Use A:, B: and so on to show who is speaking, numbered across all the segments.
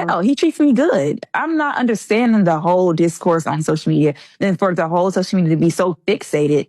A: well. He treats me good. I'm not understanding the whole discourse on social media. Then for the whole social media to be so fixated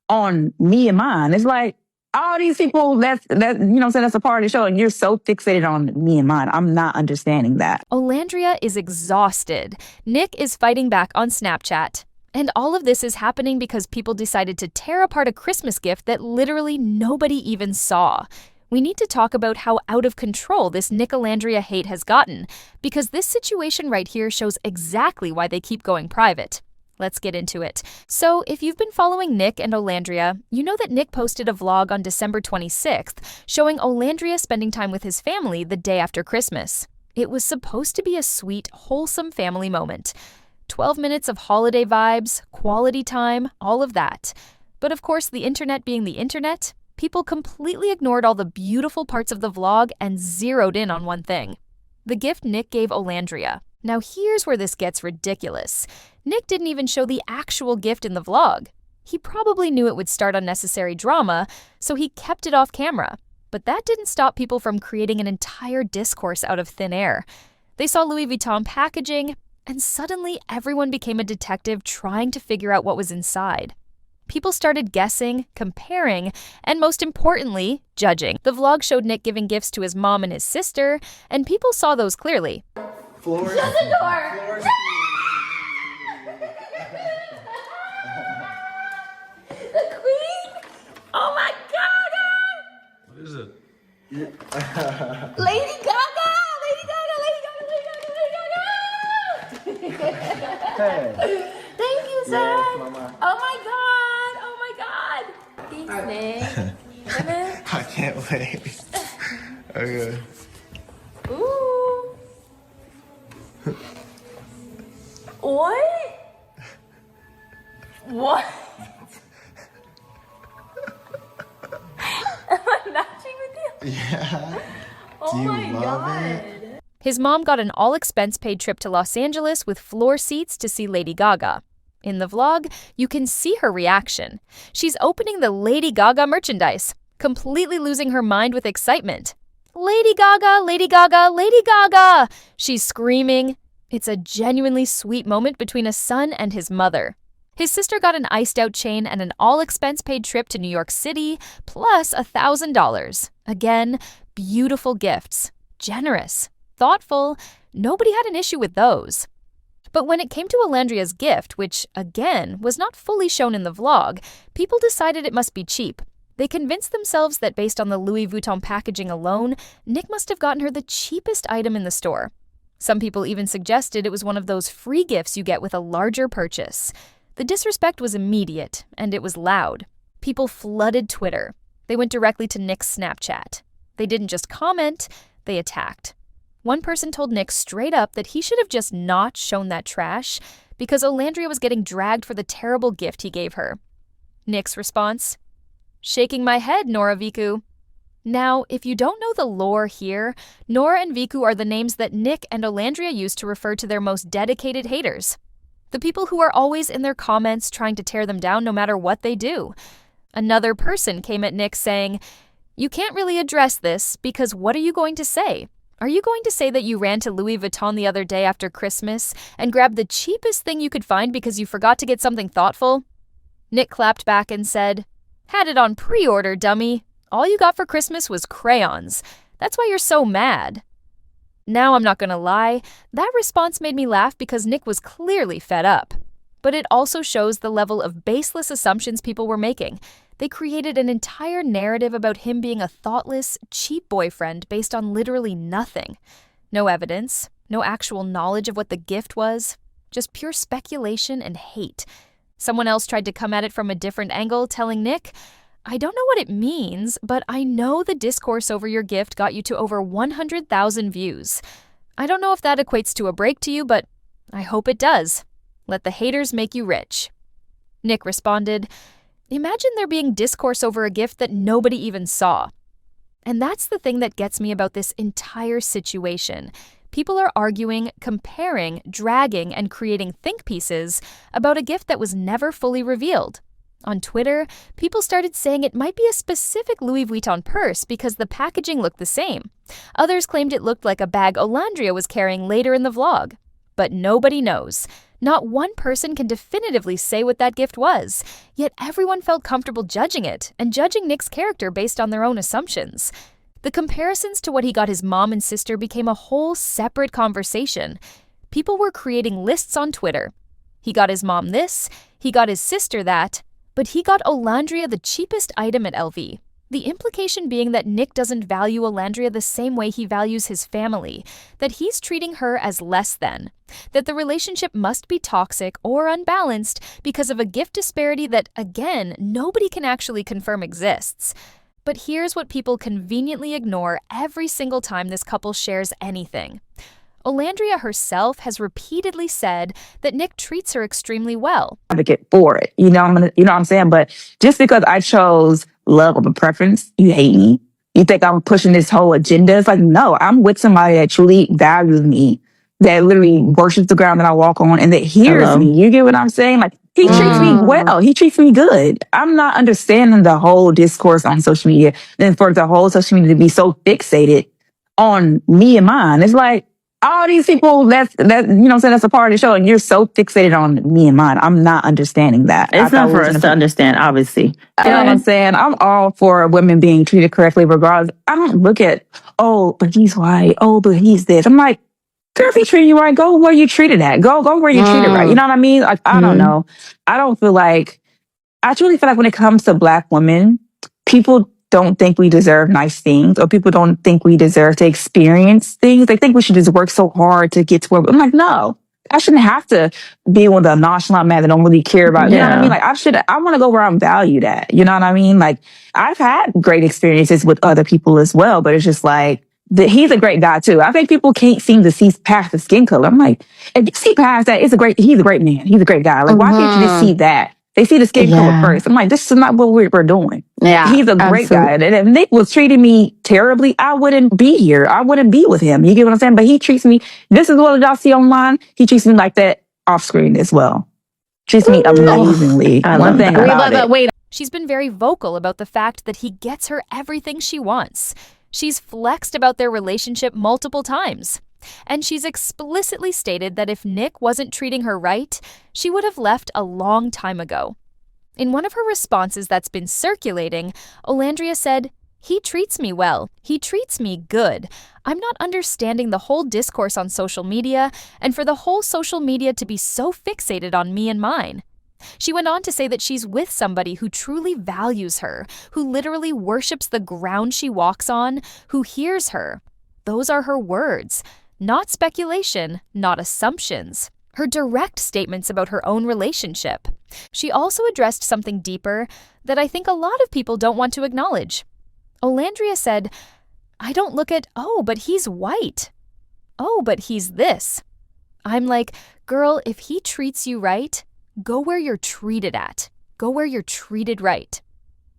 A: on me and mine. It's like all these people that you know what I'm saying, that's a part of the show, and you're so fixated on me and mine. I'm not understanding that.
B: Olandria is exhausted. Nick is fighting back on Snapchat. And all of this is happening because people decided to tear apart a Christmas gift that literally nobody even saw. We need to talk about how out of control this NicOlandria hate has gotten, because this situation right here shows exactly why they keep going private. Let's get into it. So, if you've been following Nick and Olandria, you know that Nick posted a vlog on December 26th showing Olandria spending time with his family the day after Christmas. It was supposed to be a sweet, wholesome family moment. 12 minutes of holiday vibes, quality time, all of that. But of course, the internet being the internet, people completely ignored all the beautiful parts of the vlog and zeroed in on one thing: the gift Nick gave Olandria. Now here's where this gets ridiculous. Nick didn't even show the actual gift in the vlog. He probably knew it would start unnecessary drama, so he kept it off camera. But that didn't stop people from creating an entire discourse out of thin air. They saw Louis Vuitton packaging, and suddenly everyone became a detective trying to figure out what was inside. People started guessing, comparing, and most importantly, judging. The vlog showed Nick giving gifts to his mom and his sister, and people saw those clearly.
C: Shut the door! The queen? Oh my god!
D: What is it?
C: Lady Gaga! Lady Gaga! Lady Gaga! Lady Gaga!
D: Hey.
C: Thank you, sir!
D: Yes, Mama.
C: Oh my god! Oh my god! Thanks, Nick.
D: I can't wait. Okay.
C: Ooh. What? What? Am I matching with you?
D: Yeah.
C: Oh
D: Do you
C: my
D: love
C: god.
D: it?
B: His mom got an all-expense-paid trip to Los Angeles with floor seats to see Lady Gaga. In the vlog, you can see her reaction. She's opening the Lady Gaga merchandise, completely losing her mind with excitement. Lady Gaga, Lady Gaga, Lady Gaga! She's screaming. It's a genuinely sweet moment between a son and his mother. His sister got an iced-out chain and an all-expense-paid trip to New York City, plus $1,000. Again, beautiful gifts. Generous. Thoughtful. Nobody had an issue with those. But when it came to Olandria's gift, which, again, was not fully shown in the vlog, people decided it must be cheap. They convinced themselves that based on the Louis Vuitton packaging alone, Nick must have gotten her the cheapest item in the store. Some people even suggested it was one of those free gifts you get with a larger purchase. The disrespect was immediate, and it was loud. People flooded Twitter. They went directly to Nick's Snapchat. They didn't just comment, they attacked. One person told Nick straight up that he should have just not shown that trash because Olandria was getting dragged for the terrible gift he gave her. Nick's response? Shaking my head, Nora Viku. Now, if you don't know the lore here, Nora and Viku are the names that Nick and Olandria use to refer to their most dedicated haters. The people who are always in their comments trying to tear them down no matter what they do. Another person came at Nick saying, "You can't really address this because what are you going to say? Are you going to say that you ran to Louis Vuitton the other day after Christmas and grabbed the cheapest thing you could find because you forgot to get something thoughtful?" Nick clapped back and said, "Had it on pre-order, dummy. All you got for Christmas was crayons. That's why you're so mad." Now, I'm not gonna lie, that response made me laugh because Nick was clearly fed up. But it also shows the level of baseless assumptions people were making. They created an entire narrative about him being a thoughtless, cheap boyfriend based on literally nothing. No evidence, no actual knowledge of what the gift was, just pure speculation and hate. Someone else tried to come at it from a different angle, telling Nick, "I don't know what it means, but I know the discourse over your gift got you to over 100,000 views. I don't know if that equates to a break to you, but I hope it does. Let the haters make you rich." Nick responded, "Imagine there being discourse over a gift that nobody even saw." And that's the thing that gets me about this entire situation. People are arguing, comparing, dragging, and creating think pieces about a gift that was never fully revealed. On Twitter, people started saying it might be a specific Louis Vuitton purse because the packaging looked the same. Others claimed it looked like a bag Olandria was carrying later in the vlog. But nobody knows. Not one person can definitively say what that gift was, yet everyone felt comfortable judging it and judging Nick's character based on their own assumptions. The comparisons to what he got his mom and sister became a whole separate conversation. People were creating lists on Twitter. He got his mom this, he got his sister that, but he got Olandria the cheapest item at LV. The implication being that Nick doesn't value Olandria the same way he values his family, that he's treating her as less than, that the relationship must be toxic or unbalanced because of a gift disparity that, again, nobody can actually confirm exists. But here's what people conveniently ignore every single time this couple shares anything. Olandria herself has repeatedly said that Nick treats her extremely well.
A: Advocate for it. You know what I'm saying? But just because I chose love over preference, you hate me. You think I'm pushing this whole agenda? It's like, no, I'm with somebody that truly values me, that literally worships the ground that I walk on and that hears me. You get what I'm saying? Like, he treats me well. He treats me good. I'm not understanding the whole discourse on social media. And for the whole social media to be so fixated on me and mine. It's like, all these people that you know what I'm saying, that's a part of the show, and you're so fixated on me and mine. I'm not understanding that.
E: It's not for us to understand, obviously.
A: You know what I'm saying? I'm all for women being treated correctly regardless. I don't look at, oh, but he's white. Oh, but he's this. I'm like, girl, if he treated you right, go where you treated at. Go where you treated right. You know what I mean? Like, I don't know. I truly feel like when it comes to Black women, people don't think we deserve nice things, or people don't think we deserve to experience things. They think we should just work so hard to get to where I'm like, no, I shouldn't have to be with a nonchalant man that don't really care about, you know what I mean? Like, I want to go where I'm valued at. You know what I mean? Like, I've had great experiences with other people as well, but it's just like, he's a great guy too. I think people can't seem to see past the skin color. I'm like, if you see past that, he's a great man. He's a great guy. Like, why can't you just see that? They see the skin color first. I'm like, this is not what we're doing. Yeah, he's a great guy. And if Nick was treating me terribly, I wouldn't be here. I wouldn't be with him. You get what I'm saying? But he treats me, this is what y'all see online. He treats me like that off screen as well. Treats me amazingly. One thing about it.
B: She's been very vocal about the fact that he gets her everything she wants. She's flexed about their relationship multiple times. And she's explicitly stated that if Nick wasn't treating her right, she would have left a long time ago. In one of her responses that's been circulating, Olandria said, "He treats me well. He treats me good. I'm not understanding the whole discourse on social media, and for the whole social media to be so fixated on me and mine." She went on to say that she's with somebody who truly values her, who literally worships the ground she walks on, who hears her. Those are her words. Not speculation, not assumptions. Her direct statements about her own relationship. She also addressed something deeper that I think a lot of people don't want to acknowledge. Olandria said, "I don't look at, oh, but he's white. Oh, but he's this." I'm like, girl, if he treats you right, go where you're treated at. Go where you're treated right.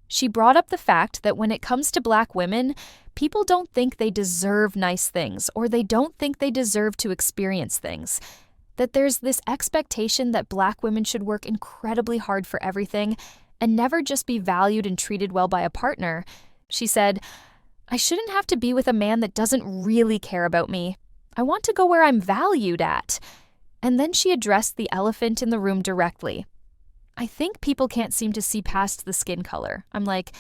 B: She brought up the fact that when it comes to Black women, people don't think they deserve nice things, or they don't think they deserve to experience things. That there's this expectation that Black women should work incredibly hard for everything and never just be valued and treated well by a partner. She said, "I shouldn't have to be with a man that doesn't really care about me. I want to go where I'm valued at." And then she addressed the elephant in the room directly. I think people can't seem to see past the skin color. I'm like,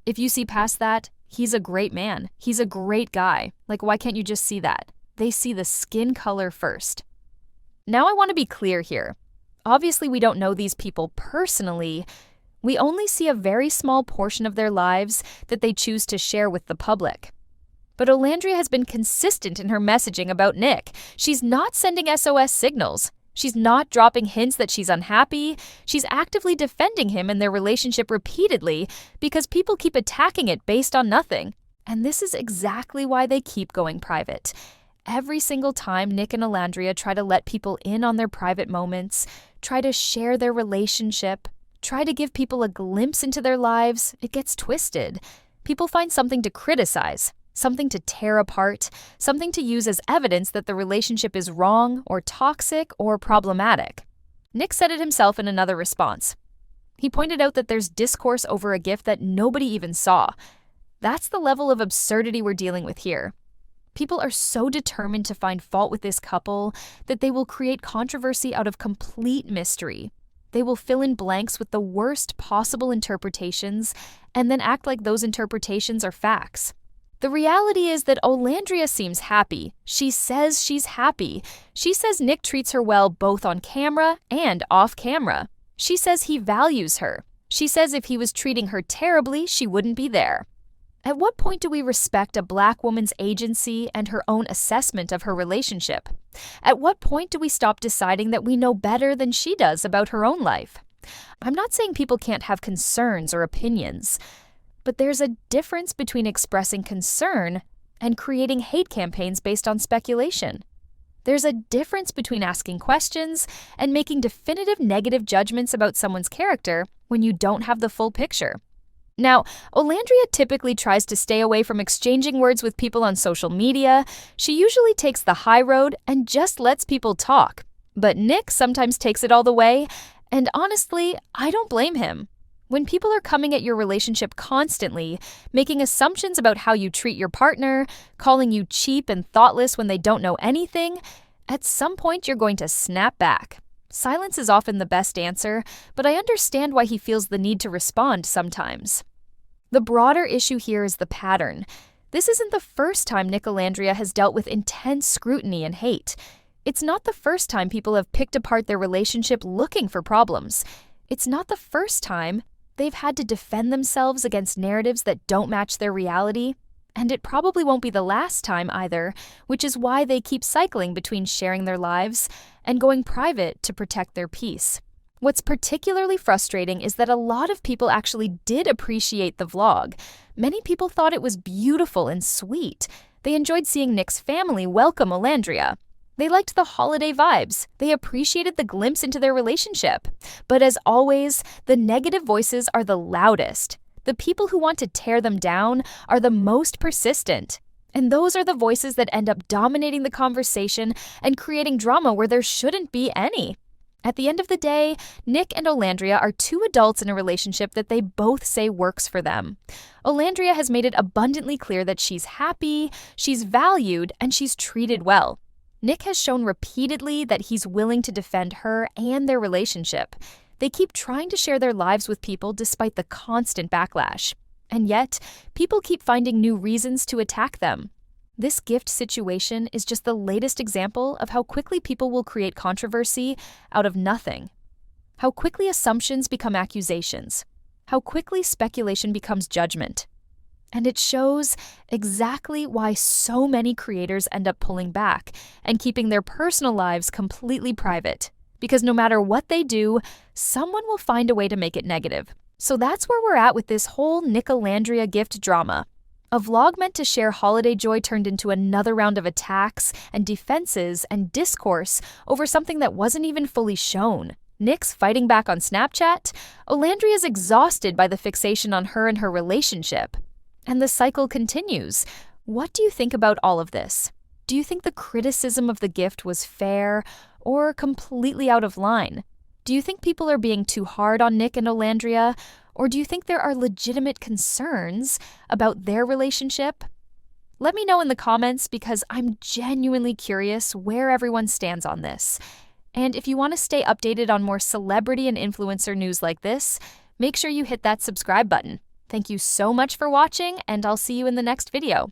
B: if you see past that, he's a great man. He's a great guy. Like, why can't you just see that? They see the skin color first. Now I want to be clear here. Obviously, we don't know these people personally. We only see a very small portion of their lives that they choose to share with the public. But Olandria has been consistent in her messaging about Nick. She's not sending SOS signals. She's not dropping hints that she's unhappy. She's actively defending him and their relationship repeatedly because people keep attacking it based on nothing. And this is exactly why they keep going private. Every single time Nick and Olandria try to let people in on their private moments, try to share their relationship, try to give people a glimpse into their lives, it gets twisted. People find something to criticize, something to tear apart, something to use as evidence that the relationship is wrong or toxic or problematic. Nick said it himself in another response. He pointed out that there's discourse over a gift that nobody even saw. That's the level of absurdity we're dealing with here. People are so determined to find fault with this couple that they will create controversy out of complete mystery. They will fill in blanks with the worst possible interpretations and then act like those interpretations are facts. The reality is that Olandria seems happy. She says she's happy. She says Nick treats her well both on camera and off camera. She says he values her. She says if he was treating her terribly, she wouldn't be there. At what point do we respect a Black woman's agency and her own assessment of her relationship? At what point do we stop deciding that we know better than she does about her own life? I'm not saying people can't have concerns or opinions, but there's a difference between expressing concern and creating hate campaigns based on speculation. There's a difference between asking questions and making definitive negative judgments about someone's character when you don't have the full picture. Now, Olandria typically tries to stay away from exchanging words with people on social media. She usually takes the high road and just lets people talk. But Nick sometimes takes it all the way, and honestly, I don't blame him. When people are coming at your relationship constantly, making assumptions about how you treat your partner, calling you cheap and thoughtless when they don't know anything, at some point you're going to snap back. Silence is often the best answer, but I understand why he feels the need to respond sometimes. The broader issue here is the pattern. This isn't the first time NicOlandria has dealt with intense scrutiny and hate. It's not the first time people have picked apart their relationship looking for problems. It's not the first time they've had to defend themselves against narratives that don't match their reality. And it probably won't be the last time either, which is why they keep cycling between sharing their lives and going private to protect their peace. What's particularly frustrating is that a lot of people actually did appreciate the vlog. Many people thought it was beautiful and sweet. They enjoyed seeing Nick's family welcome Olandria. They liked the holiday vibes. They appreciated the glimpse into their relationship. But as always, the negative voices are the loudest. The people who want to tear them down are the most persistent. And those are the voices that end up dominating the conversation and creating drama where there shouldn't be any. At the end of the day, Nick and Olandria are two adults in a relationship that they both say works for them. Olandria has made it abundantly clear that she's happy, she's valued, and she's treated well. Nick has shown repeatedly that he's willing to defend her and their relationship. They keep trying to share their lives with people despite the constant backlash. And yet, people keep finding new reasons to attack them. This gift situation is just the latest example of how quickly people will create controversy out of nothing. How quickly assumptions become accusations. How quickly speculation becomes judgment. And it shows exactly why so many creators end up pulling back and keeping their personal lives completely private. Because no matter what they do, someone will find a way to make it negative. So that's where we're at with this whole NicOlandria gift drama. A vlog meant to share holiday joy turned into another round of attacks and defenses and discourse over something that wasn't even fully shown. Nick's fighting back on Snapchat. Olandria's exhausted by the fixation on her and her relationship. And the cycle continues. What do you think about all of this? Do you think the criticism of the gift was fair or completely out of line? Do you think people are being too hard on Nick and Olandria? Or do you think there are legitimate concerns about their relationship? Let me know in the comments because I'm genuinely curious where everyone stands on this. And if you want to stay updated on more celebrity and influencer news like this, make sure you hit that subscribe button. Thank you so much for watching, and I'll see you in the next video.